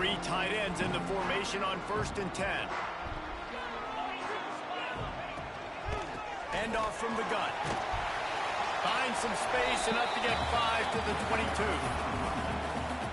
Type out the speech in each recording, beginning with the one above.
Three tight ends in the formation on 1st and 10. Hand off from the gun. Finds some space, enough to get 5 to the 22.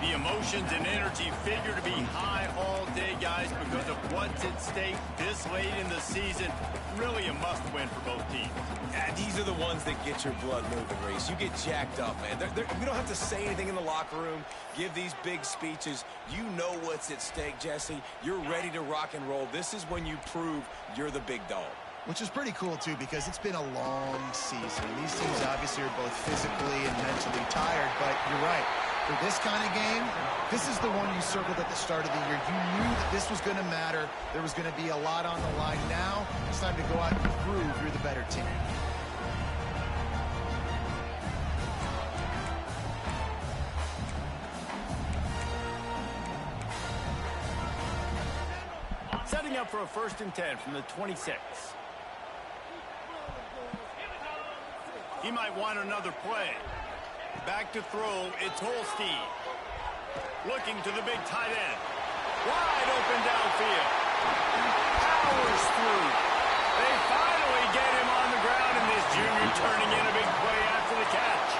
The emotions and energy figure to be high all day, guys, because of what's at stake this late in the season. Really a must-win for both teams. Yeah, these are the ones that get your blood moving, Reese. You get jacked up, man. We don't have to say anything in the locker room, give these big speeches. You know what's at stake, Jesse. You're ready to rock and roll. This is when you prove you're the big dog. Which is pretty cool, too, because it's been a long season. These teams obviously are both physically and mentally tired, but you're right. For this kind of game, this is the one you circled at the start of the year. You knew that this was going to matter. There was going to be a lot on the line. Now it's time to go out and prove you're the better team. Setting up for a 1st and 10 from the 26. He might want another play. Back to throw, it's Holstein. Looking to the big tight end. Wide open downfield. Powers through. They finally get him on the ground, and this junior turning in a big play after the catch.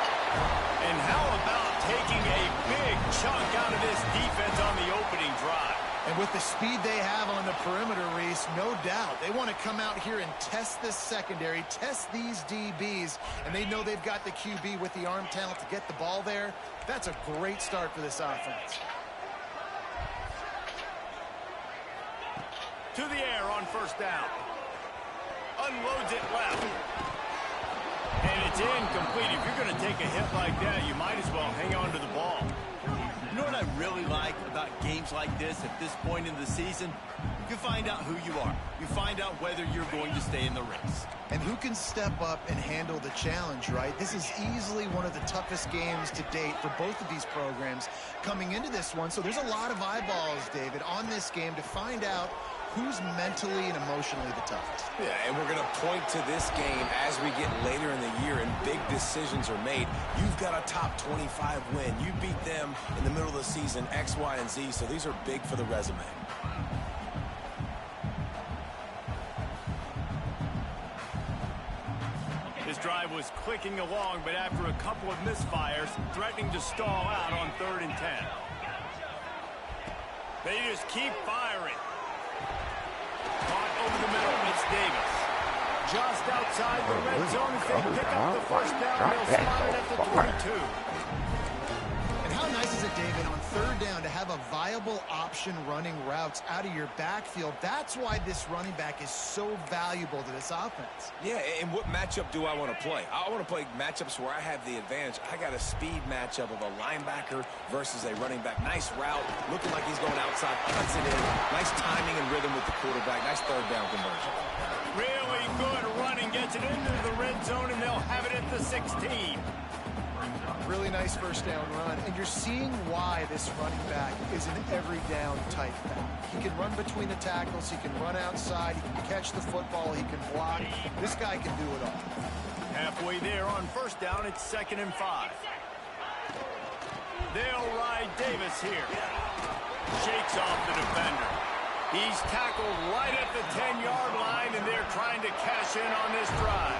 And how about taking a big chunk out of this defense on the opening drive? And with the speed they have on the perimeter, Reese, no doubt, they want to come out here and test this secondary, test these DBs, and they know they've got the QB with the arm talent to get the ball there. That's a great start for this offense. To the air on 1st down. Unloads it left. And it's incomplete. If you're going to take a hit like that, you might as well hang on to the ball. You know what I really like about games like this at this point in the season? You find out who you are. You find out whether you're going to stay in the race. And who can step up and handle the challenge, right? This is easily one of the toughest games to date for both of these programs coming into this one. So there's a lot of eyeballs, David, on this game to find out who's mentally and emotionally the toughest. Yeah, and we're going to point to this game as we get later in the year and big decisions are made. You've got a top 25 win. You beat them in the middle of the season, X, Y, and Z, so these are big for the resume. This drive was clicking along, but after a couple of misfires, threatening to stall out on 3rd and 10. They just keep firing. Caught over the middle, it's Davis. Just outside the red zone as they pick up the 1st down. They'll spot it at the 22. And how nice is it, David, on 3rd down to have a viable option running routes out of your backfield? That's why this running back is so valuable to this offense. Yeah, and what matchup do I want to play? I want to play matchups where I have the advantage. I got a speed matchup of a linebacker versus a running back. Nice route, looking like he's going outside, cuts it in. Nice timing and rhythm with the quarterback. Nice 3rd down conversion. Really good running, gets it into the red zone, and they'll have it at the 16. Really nice 1st down run, and you're seeing why this running back is an every down type back. He can run between the tackles, he can run outside, he can catch the football, he can block. This guy can do it all. Halfway there on 1st down, it's 2nd and 5. They'll ride Davis here. Shakes off the defender. He's tackled right at the 10-yard line, and they're trying to cash in on this drive.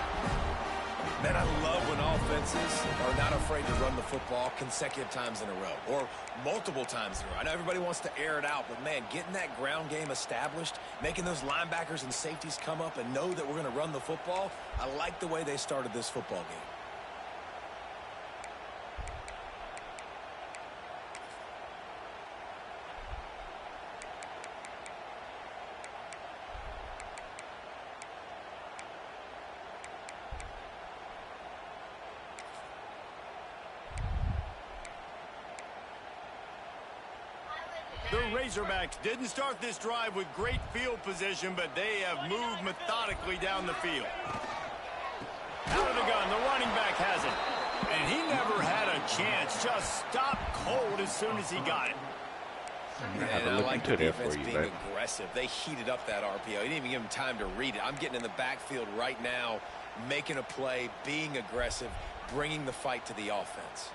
Man, I love when offenses are not afraid to run the football consecutive times in a row or multiple times in a row. I know everybody wants to air it out, but, man, getting that ground game established, making those linebackers and safeties come up and know that we're going to run the football, I like the way they started this football game. The Razorbacks didn't start this drive with great field position, but they have moved methodically down the field. Out of the gun, the running back has it. And he never had a chance, just stopped cold as soon as he got it. And I like the defense being aggressive. They heated up that RPO. He didn't even give him time to read it. I'm getting in the backfield right now, making a play, being aggressive, bringing the fight to the offense.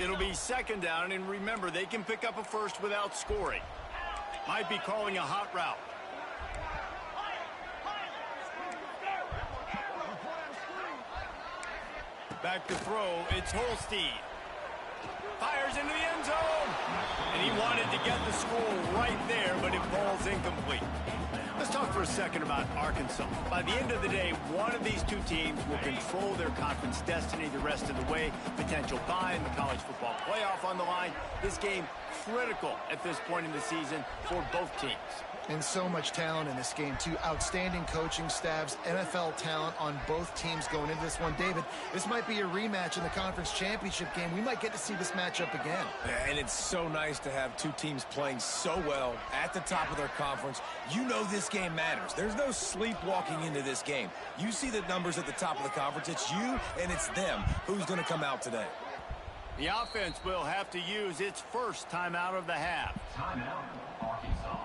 It'll be second down, and remember, they can pick up a first without scoring. Might be calling a hot route. Back to throw, it's Holstein. Fires into the end zone. And he wanted to get the score right there, but it falls incomplete. Let's talk for a second about Arkansas. By the end of the day, one of these two teams will control their conference destiny the rest of the way. Potential bye in the college football playoff on the line. This game critical at this point in the season for both teams. And so much talent in this game, too. Outstanding coaching staffs, NFL talent on both teams going into this one. David, this might be a rematch in the conference championship game. We might get to see this matchup again. And it's so nice to have two teams playing so well at the top of their conference. You know this game matters. There's no sleepwalking into this game. You see the numbers at the top of the conference. It's you and it's them. Who's going to come out today? The offense will have to use its first timeout of the half. Timeout, Arkansas.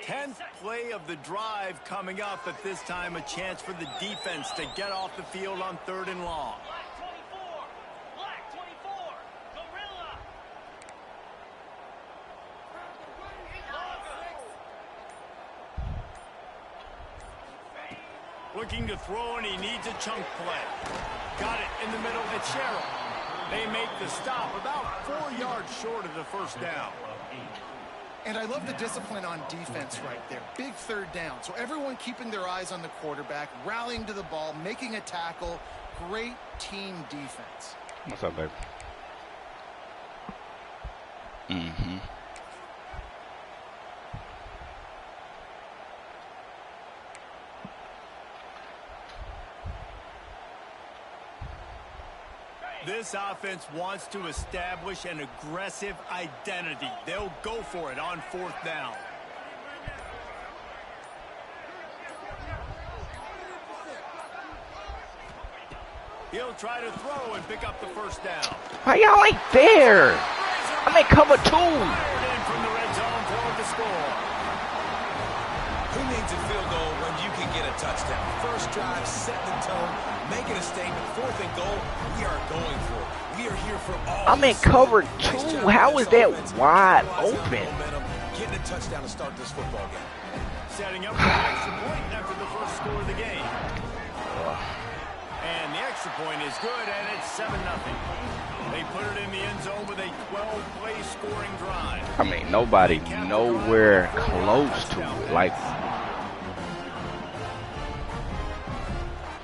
10th play of the drive coming up, but this time a chance for the defense to get off the field on 3rd and long. Black 24, Gorilla. Looking to throw, and he needs a chunk play. Got it in the middle. It's Sherrill. They make the stop about 4 yards short of the first down. And I love the discipline on defense right there. Big 3rd down. So everyone keeping their eyes on the quarterback, rallying to the ball, making a tackle. Great team defense. What's up, baby? Mm-hmm. This offense wants to establish an aggressive identity. They'll go for it on 4th down. He'll try to throw and pick up the first down. Why y'all ain't there? I'm in cover 2. Fired in from the red zone for the score. Who needs a field goal when you can get a touchdown? First drive, set the tone, making a statement. 4th and goal, we are going for it. We are here for all. I'm in cover 2. How is that wide open? Getting a touchdown to start this football game. Setting up for an extra point after the first score of the game. And the extra point is good, and it's 7-0. They put it in the end zone with a 12-play scoring drive. I mean, nobody nowhere close to it. Like,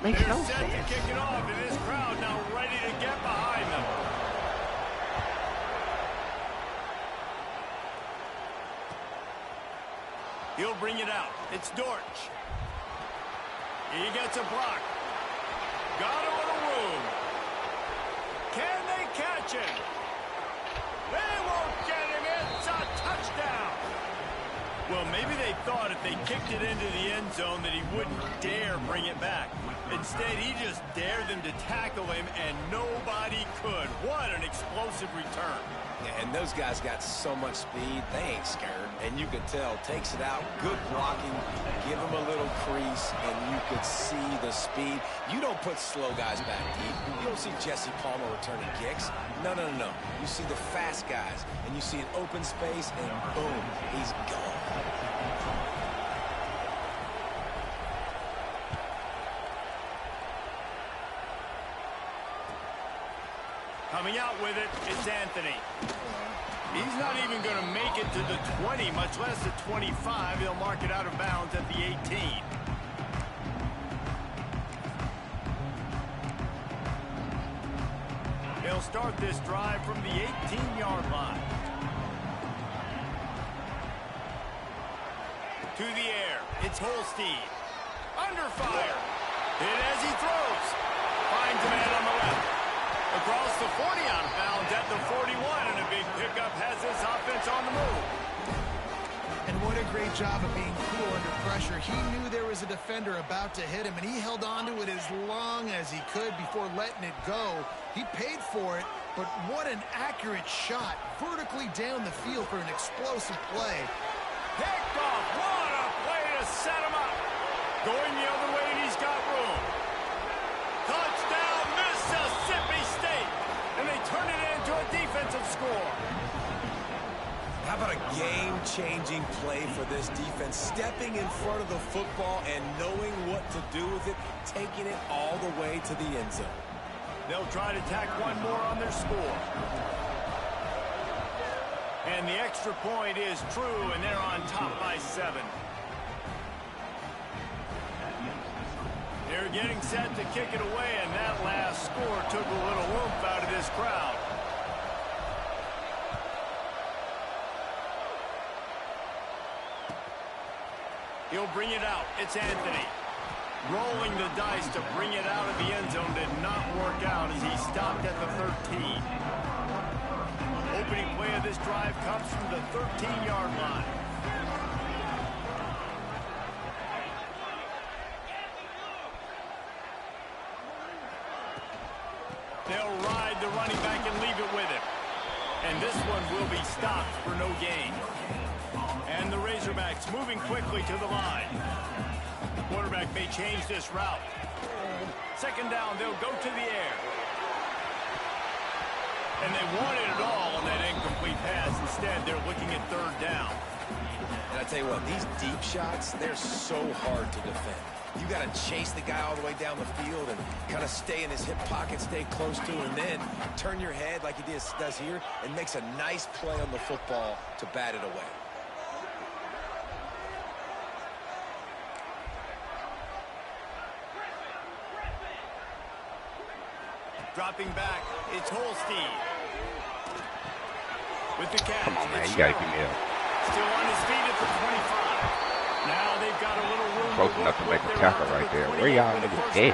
makes no set sense. to kick it off, and this crowd now ready to get behind them. He'll bring it out. It's Dortch. He gets a block. Got a little room. Can they catch him? They won't get him. It's a touchdown. Well, maybe they thought if they kicked it into the end zone that he wouldn't dare bring it back. Instead, he just dared them to tackle him, and nobody could. What an explosive return. Yeah, and those guys got so much speed, they ain't scared. And you could tell, takes it out, good blocking, give him a little crease, and you could see the speed. You don't put slow guys back deep. You don't see Jesse Palmer returning kicks. No, no, no, no. You see the fast guys, and you see an open space, and boom, he's gone. Coming out with it, it's Anthony. He's not even going to make it to the 20, much less the 25. He'll mark it out of bounds at the 18. They'll start this drive from the 18-yard line. To the air, it's Holstein. Under fire. Hit as he throws. Finds a man on the left. Across the 40 out of bounds at the 41, and a big pickup has this offense on the move. And what a great job of being cool under pressure. He knew there was a defender about to hit him, and he held on to it as long as he could before letting it go. He paid for it, but what an accurate shot vertically down the field for an explosive play. Picked off. What a play to set him up. Going the other way, and he's got room. score. How about a game-changing play for this defense? Stepping in front of the football and knowing what to do with it, taking it all the way to the end zone. They'll try to tack one more on their score. And the extra point is true, and they're on top by 7. They're getting set to kick it away, and that last score took a little oomph out of this crowd. He'll bring it out. It's Anthony. Rolling the dice to bring it out of the end zone did not work out as he stopped at the 13. Opening play of this drive comes from the 13-yard line. They'll ride the running back and leave it with him. And this one will be stopped for no gain. And the Razorbacks moving quickly to the line. Quarterback may change this route. Second down, they'll go to the air. And they wanted it all on that incomplete pass. Instead, they're looking at third down. And I tell you what, these deep shots, they're so hard to defend. You got to chase the guy all the way down the field and kind of stay in his hip pocket, stay close to him, and then turn your head like he does here and makes a nice play on the football to bat it away. Dropping back, it's Holstein. With the catch. Come on, man. You got to give me a... Still on his feet at the 25. Now they've got a little room Close enough to make a tackle right there. Where y'all niggas at?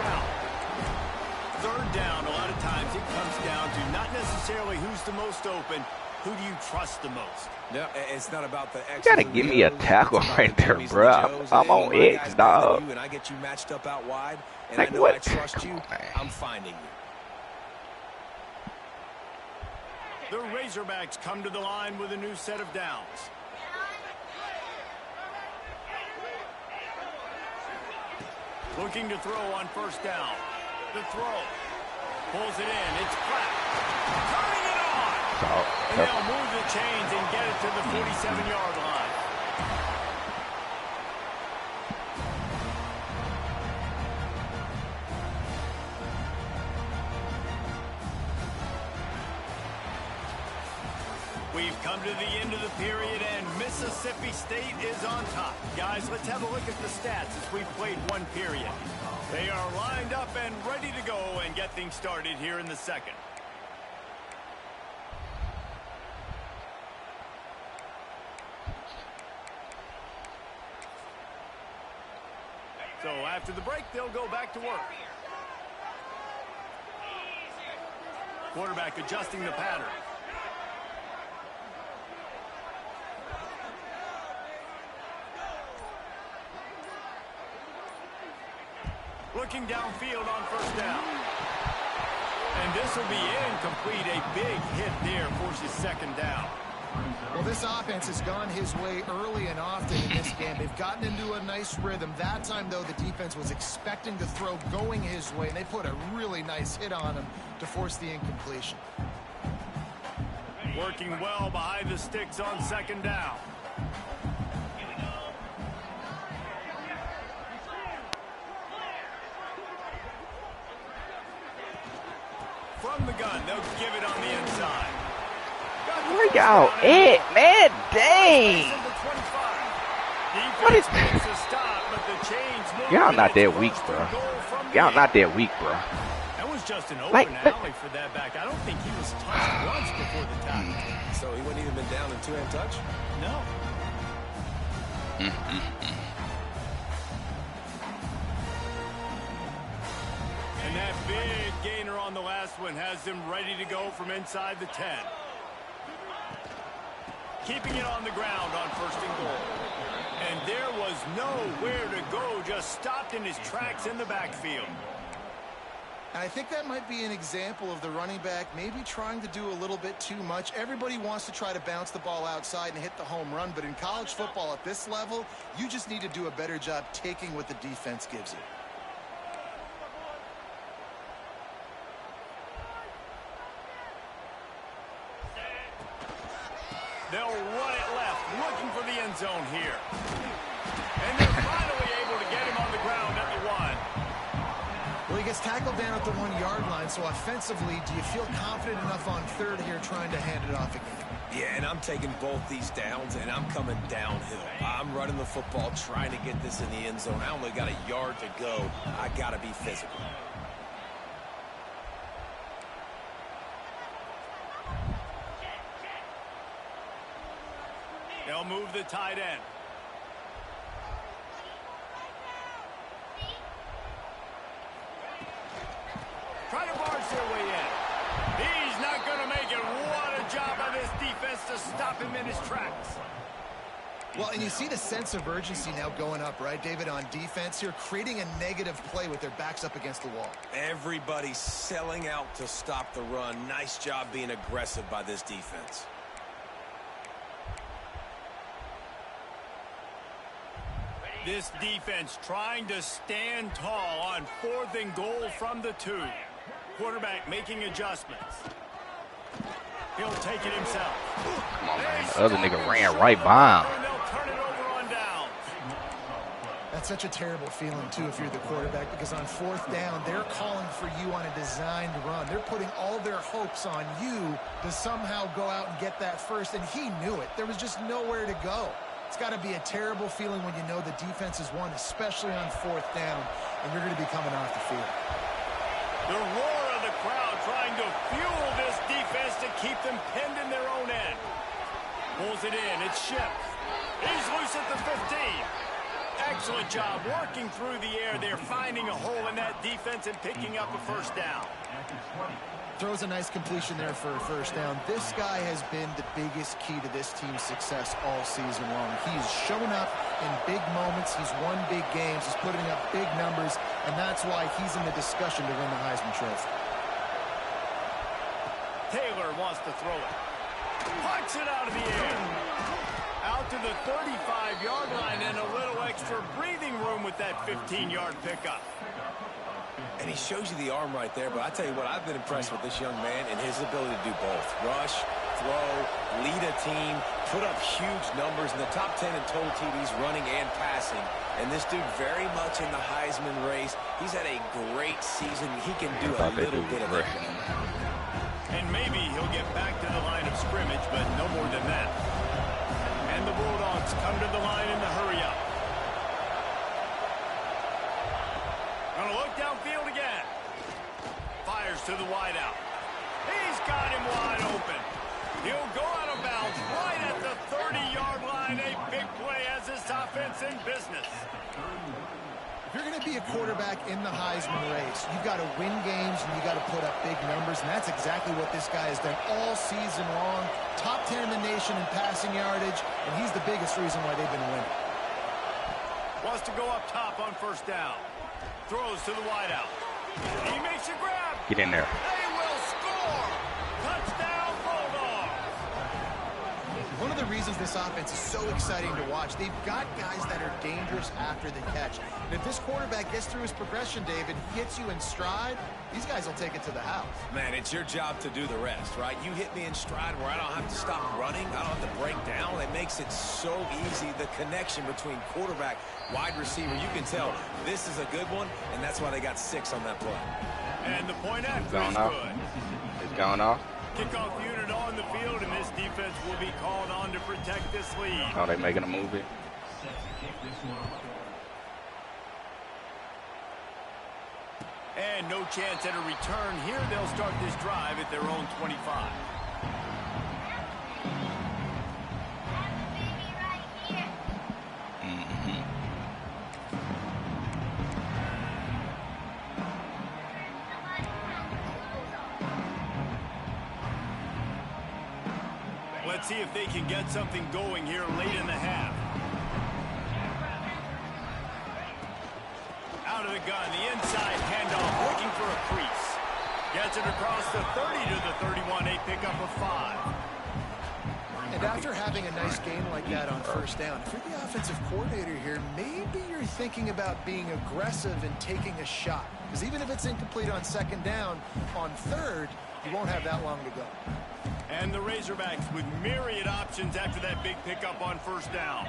Third down, a lot of times it comes down to not necessarily who's the most open, who do you trust the most? No, it's not about the X's. You gotta give me a tackle right there, bro. I'm on X, dog. And I get you matched up out wide, and Like I know what? I trust you. On, I'm finding you. The Razorbacks come to the line with a new set of downs. Looking to throw on first down. The throw. Pulls it in. It's flat. Turning it on. And they'll move the chains and get it to the 47-yard line. We've come to the end of the period, and Mississippi State is on top. Guys, let's have a look at the stats as we've played one period. They are lined up and ready to go and get things started here in the second. So after the break, they'll go back to work. Quarterback adjusting the pattern. Looking downfield on first down. And this will be incomplete. A big hit there forces second down. Well, this offense has gone his way early and often in this game. They've gotten into a nice rhythm. That time, though, the defense was expecting the throw going his way, and they put a really nice hit on him to force the incompletion. Working well behind the sticks on second down. From the gun, they'll give it on the inside. Where y'all at, man? Dang. What is y'all not that weak, bro? Y'all not that weak, bro. That was just an open Like, alley for that back. I don't think he was touched once before the tackle. So he wouldn't even been down in two-hand touch? No. And that big gainer on the last one has them ready to go from inside the 10. Keeping it on the ground on first and goal. And there was nowhere to go, just stopped in his tracks in the backfield. And I think that might be an example of the running back maybe trying to do a little bit too much. Everybody wants to try to bounce the ball outside and hit the home run, but in college football at this level, you just need to do a better job taking what the defense gives you. They'll run it left, looking for the end zone here. And they're finally able to get him on the ground at the 1. Well, he gets tackled down at the 1-yard line, so offensively, do you feel confident enough on third here trying to hand it off again? Yeah, and I'm taking both these downs, and I'm coming downhill. I'm running the football, trying to get this in the end zone. I only got a yard to go. I got to be physical. They'll move the tight end. Try to barge their way in. He's not going to make it. What a job by this defense to stop him in his tracks. Well, and you see the sense of urgency now going up, right, David, on defense here, creating a negative play with their backs up against the wall. Everybody's selling out to stop the run. Nice job being aggressive by this defense. This defense trying to stand tall on 4th and goal from the 2. Quarterback making adjustments. He'll take it himself. Come on, man. The other nigga ran right by him. And they'll turn it over on downs. That's such a terrible feeling, too, if you're the quarterback, because on 4th down, they're calling for you on a designed run. They're putting all their hopes on you to somehow go out and get that first, and he knew it. There was just nowhere to go. It's got to be a terrible feeling when you know the defense has won, especially on 4th down, and you're going to be coming off the field. The roar of the crowd trying to fuel this defense to keep them pinned in their own end. Pulls it in. It's Shipp. He's loose at the 15. Excellent job working through the air there, finding a hole in that defense and picking up a first down. Throws a nice completion there for a first down. This guy has been the biggest key to this team's success all season long. He's shown up in big moments. He's won big games. He's putting up big numbers, and that's why he's in the discussion to win the Heisman Trophy. Taylor wants to throw it. Punts it out of the air. Out to the 35-yard line and a little extra breathing room with that 15-yard pickup. And he shows you the arm right there, but I tell you what, I've been impressed with this young man and his ability to do both. Rush, throw, lead a team, put up huge numbers in the top 10 in total TDs running and passing. And this dude very much in the Heisman race. He's had a great season. He can do a little bit of everything. And maybe he'll get back to the line of scrimmage, but no more than that. And the Bulldogs come to the line in the hurry-up. Gonna look downfield again. Fires to the wideout. He's got him wide open. He'll go out of bounds right at the 30-yard line. A big play as this offense in business. If you're going to be a quarterback in the Heisman race, you've got to win games and you got to put up big numbers, and that's exactly what this guy has done all season long. Top 10 in the nation in passing yardage, and he's the biggest reason why they've been winning. Wants to go up top on first down. Throws to the wideout. He makes a grab. Get in there. They will score. Touchdown, Bulldogs. One of the reasons this offense is so exciting to watch, they've got guys that are dangerous after the catch. And if this quarterback gets through his progression, David, hits you in stride, these guys will take it to the house. Man, it's your job to do the rest, right? You hit me in stride where I don't have to stop running. I don't have to break down. It makes it so easy. The connection between quarterback, wide receiver, you can tell this is a good one, and that's why they got 6 on that play. And the point after is Going off. good. It's going off. Kickoff unit on the field, and this defense will be called on to protect this lead. Oh, they making a movie. And no chance at a return here. They'll start this drive at their own 25. Let's see if they can get something going here late in the half. Out of the gun, the inside handoff, looking for a crease. Gets it across the 30 to the 31, a pickup of 5. And after having a nice game like that on first down, if you're the offensive coordinator here, maybe you're thinking about being aggressive and taking a shot. Because even if it's incomplete on second down, on third, you won't have that long to go. And the Razorbacks with myriad options after that big pickup on first down.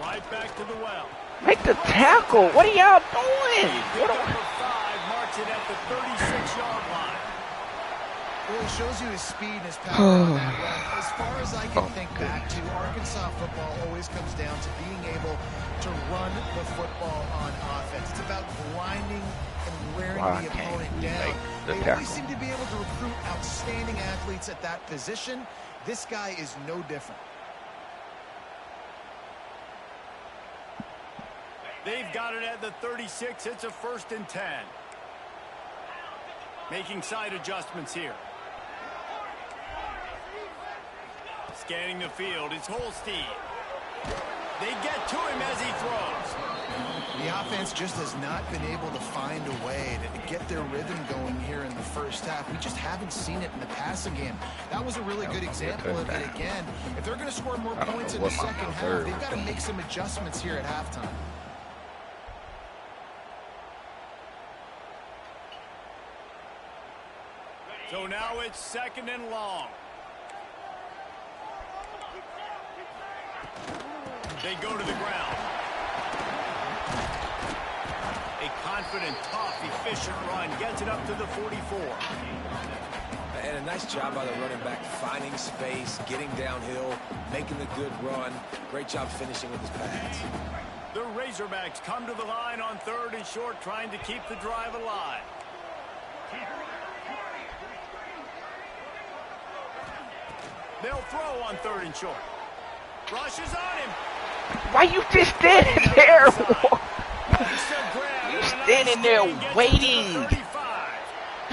Right back to the well. Make the tackle. What are y'all doing? Pick up for 5, marching at the 36-yard line. Well, it shows you his speed and his power on that run. As far as I can think back to, Arkansas football always comes down to being able to run the football on offense. It's about grinding and wearing the opponent down. They always seem to be able to recruit outstanding athletes at that position. This guy is no different. They've got it at the 36. It's a 1st and 10. Making side adjustments here. Scanning the field. It's Holstein. They get to him as he throws. The offense just has not been able to find a way to get their rhythm going here in the first half. We just haven't seen it in the passing game. That was a really good example of it again. If they're going to score more points in the second half, they've got to make some adjustments here at halftime. So now it's 2nd and long. They go to the ground. A confident, tough, efficient run gets it up to the 44. And a nice job by the running back, finding space, getting downhill, making the good run. Great job finishing with his pads. The Razorbacks come to the line on 3rd and short, trying to keep the drive alive. They'll throw on 3rd and short. Rushes on him. Why you just standing there? You standing there waiting.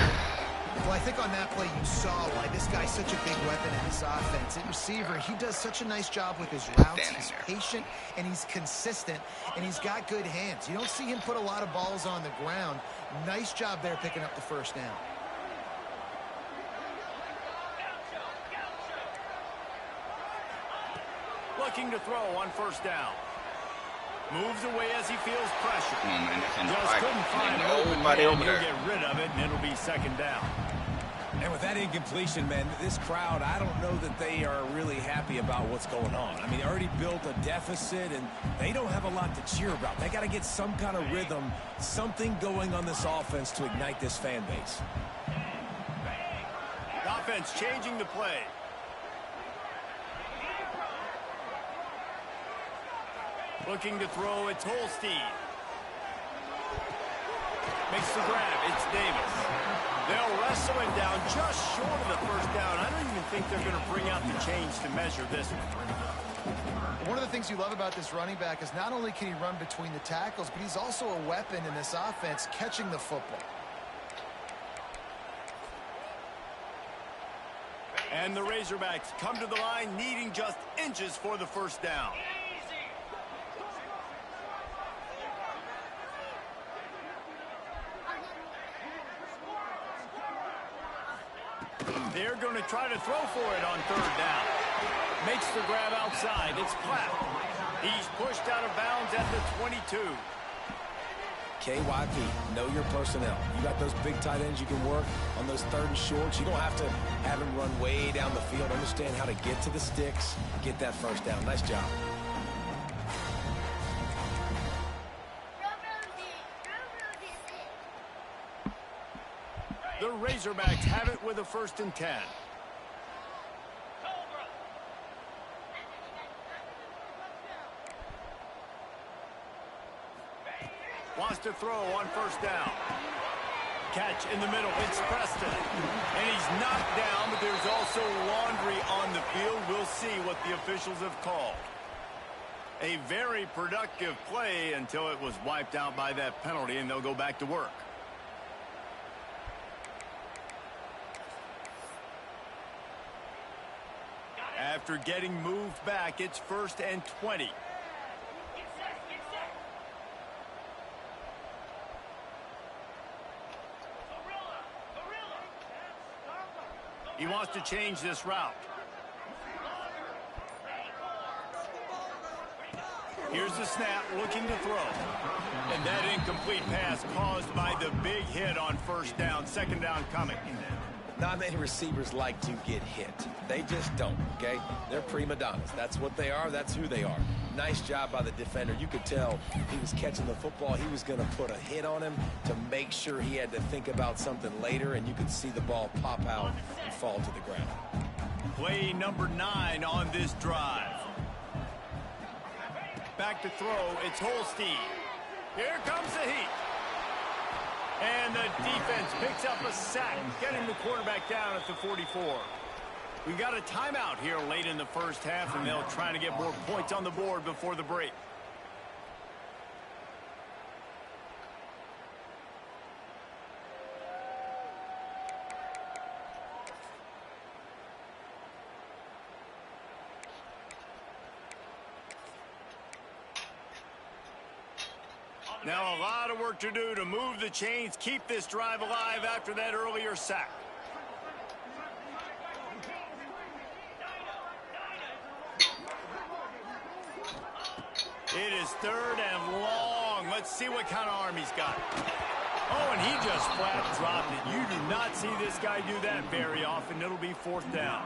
Well, I think on that play you saw why this guy's such a big weapon in this offense. At receiver, he does such a nice job with his routes. He's patient, and he's consistent, and he's got good hands. You don't see him put a lot of balls on the ground. Nice job there picking up the 1st down. Looking to throw on 1st down. Moves away as he feels pressure. Just couldn't find nobody over there. He'll get rid of it, and it'll be 2nd down. And with that incompletion, man, this crowd, I don't know that they are really happy about what's going on. I mean, they already built a deficit, and they don't have a lot to cheer about. They got to get some kind of rhythm, something going on this offense to ignite this fan base. The offense changing the play. Looking to throw, it's Holstein. Makes the grab, it's Davis. They'll wrestle him down just short of the 1st down. I don't even think they're going to bring out the chains to measure this one. One of the things you love about this running back is not only can he run between the tackles, but he's also a weapon in this offense catching the football. And the Razorbacks come to the line needing just inches for the 1st down. They're going to try to throw for it on 3rd down. Makes the grab outside. It's Platt. He's pushed out of bounds at the 22. KYP, know your personnel. You got those big tight ends you can work on those 3rd and shorts. You don't have to have him run way down the field. Understand how to get to the sticks, get that 1st down. Nice job. The Razorbacks have it with a 1st and 10. Wants to throw on 1st down. Catch in the middle. It's Preston. And he's knocked down, but there's also laundry on the field. We'll see what the officials have called. A very productive play until it was wiped out by that penalty, and they'll go back to work. After getting moved back, it's 1st and 20. He wants to change this route. Here's the snap, looking to throw. And that incomplete pass caused by the big hit on first down. Second down coming. Not many receivers like to get hit. They just don't, okay? They're prima donnas. That's what they are. That's who they are. Nice job by the defender. You could tell he was catching the football. He was going to put a hit on him to make sure he had to think about something later, and you could see the ball pop out and fall to the ground. Play number 9 on this drive. Back to throw. It's Holstein. Here comes the heat. And the defense picks up a sack, getting the quarterback down at the 44. We got a timeout here late in the first half, and they'll try to get more points on the board before the break. Now a lot of work to do to move the chains, keep this drive alive after that earlier sack. It is third and long. Let's see what kind of arm he's got. Oh, and he just flat dropped it. You do not see this guy do that very often. It'll be fourth down.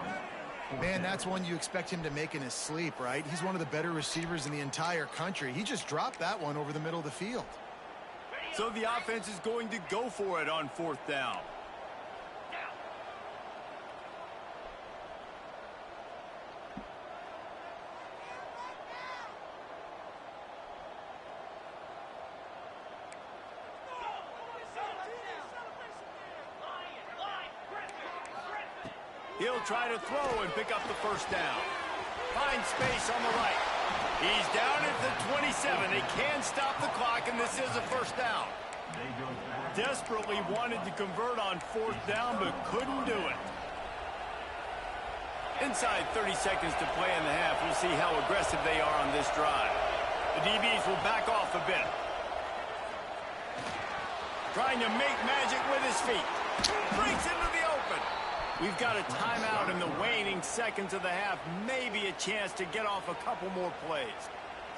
Man, that's one you expect him to make in his sleep, right? He's one of the better receivers in the entire country. He just dropped that one over the middle of the field. So the offense is going to go for it on fourth down. He'll try to throw and pick up the first down. Finds space on the right. He's down at the 27. They can stop the clock, and this is a first down. Desperately wanted to convert on fourth down, but couldn't do it. Inside 30 seconds to play in the half. We'll see how aggressive they are on this drive. The DBs will back off a bit. Trying to make magic with his feet. Breaks into the open. We've got a timeout in the waning seconds of the half. Maybe a chance to get off a couple more plays.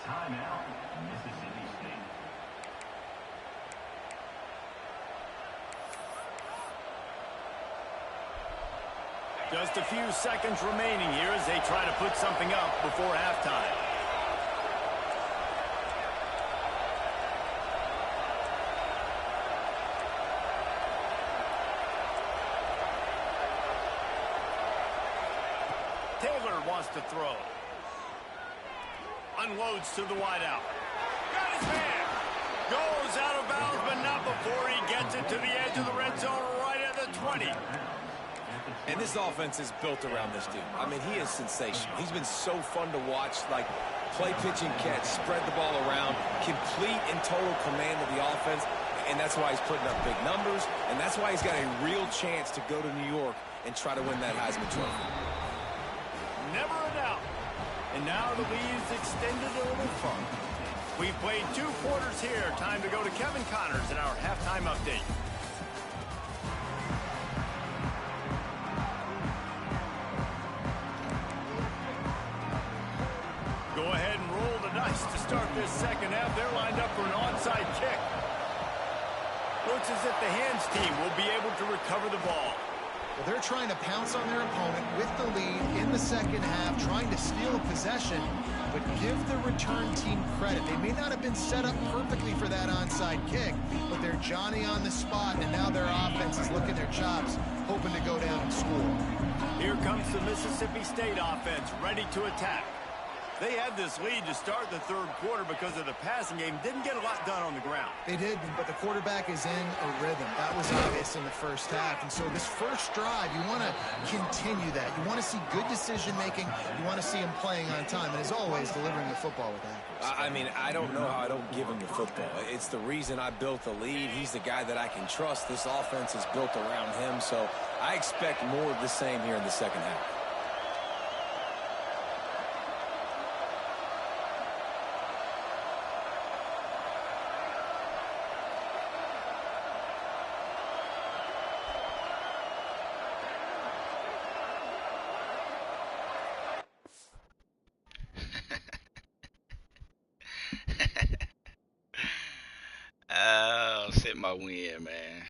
Timeout, Mississippi State. Just a few seconds remaining here as they try to put something up before halftime. Taylor wants to throw. Unloads to the wideout. Got his man. Goes out of bounds, but not before he gets it to the edge of the red zone right at the 20. And this offense is built around this dude. I mean, he is sensational. He's been so fun to watch, like play, pitch, and catch, spread the ball around, complete and total command of the offense, and that's why he's putting up big numbers, and that's why he's got a real chance to go to New York and try to win that Heisman Trophy. Never a doubt. And now the lead's extended a little further. We've played 2 quarters here. Time to go to Kevin Connors in our halftime update. Go ahead and roll the dice to start this second half. They're lined up for an onside kick. Looks as if the hands team will be able to recover the ball. Well, they're trying to pounce on their opponent with the lead in the second half, trying to steal a possession, but give the return team credit. They may not have been set up perfectly for that onside kick, but they're Johnny on the spot, and now their offense is licking their chops, hoping to go down and score. Here comes the Mississippi State offense, ready to attack. They had this lead to start the third quarter because of the passing game. Didn't get a lot done on the ground. They did, but the quarterback is in a rhythm. That was obvious in the first half. And so this first drive, you want to continue that. You want to see good decision-making. You want to see him playing on time. And as always, delivering the football with accuracy. I mean, I don't know how I don't give him the football. It's the reason I built the lead. He's the guy that I can trust. This offense is built around him. So I expect more of the same here in the second half. accept my win, man.